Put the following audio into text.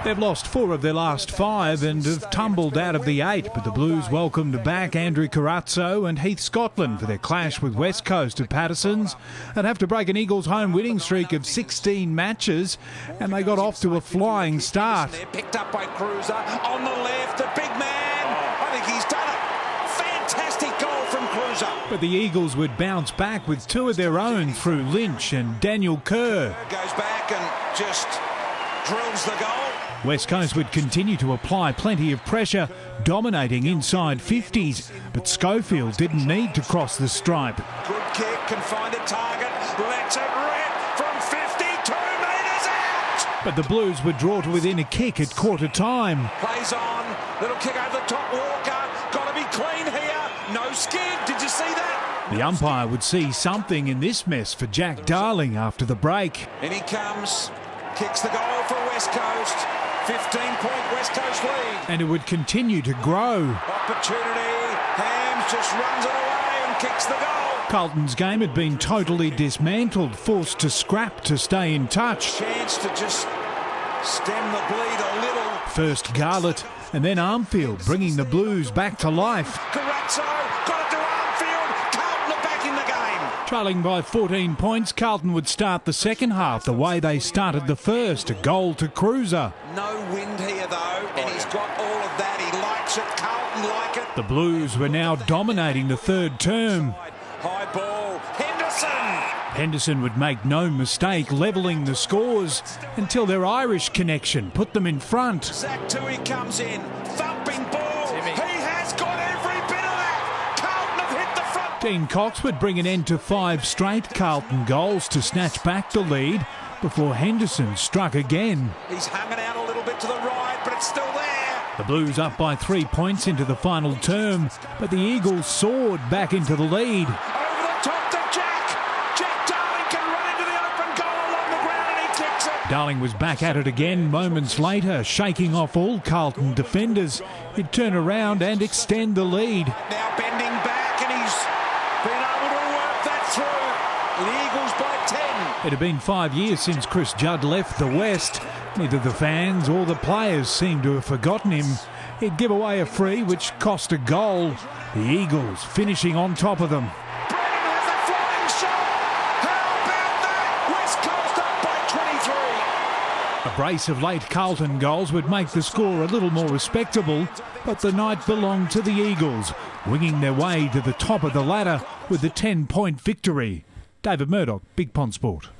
They've lost 4 of their last 5 and have tumbled out of the 8, but the Blues welcomed back Andrew Carazzo and Heath Scotland for their clash with West Coast at Patterson's and have to break an Eagles home winning streak of 16 matches, and they got off to a flying start. They're picked up by Cruiser on the left, a big man. I think he's done it. Fantastic goal from Cruiser. But the Eagles would bounce back with 2 of their own through Lynch and Daniel Kerr. Goes back and just drills the goal. West Coast would continue to apply plenty of pressure, dominating inside 50s, but Schofield didn't need to cross the stripe. Good kick, can find a target, lets it rip from 52 metres out. But the Blues would draw to within a kick at quarter time. Plays on, little kick over the top, Walker, got to be clean here, no skid, did you see that? The umpire would see something in this mess for Jack Darling after the break. In he comes, kicks the goal for West Coast. 15-point West Coast lead. And it would continue to grow. Opportunity, Hams just runs it away and kicks the goal. Carlton's game had been totally dismantled, forced to scrap to stay in touch. Chance to just stem the bleed a little. First Garlett and then Armfield, bringing the Blues back to life. Carazzo got it to Armfield. Carlton are back in the game. Trailing by 14 points, Carlton would start the second half the way they started the first, a goal to Cruiser. No wind here though, and he's got all of that. He likes it. Carlton like it. The Blues were now dominating the third term. High ball, Henderson. Henderson would make no mistake levelling the scores until their Irish connection put them in front. Zach Tui comes in, thumping ball. He has got every bit of that. Carlton have hit the front. Dean Cox would bring an end to 5 straight Carlton goals to snatch back the lead before Henderson struck again. He's hung it out a little bit to the right, but it's still there. The Blues up by 3 points into the final term, but the Eagles soared back into the lead. Over the top to Jack. Jack Darling can run into the open goal along the ground and he kicks it. Darling was back at it again moments later, shaking off all Carlton defenders. He'd turn around and extend the lead. Now bending back and he's been able to work that through. The Eagles by 10. It had been 5 years since Chris Judd left the West. Neither the fans or the players seemed to have forgotten him. He'd give away a free which cost a goal. The Eagles finishing on top of them. Brennan has a flying shot. How about that? West Coast up by 23. A brace of late Carlton goals would make the score a little more respectable, but the night belonged to the Eagles, winging their way to the top of the ladder with a 10-point victory. David Murdoch, Big Pond Sport.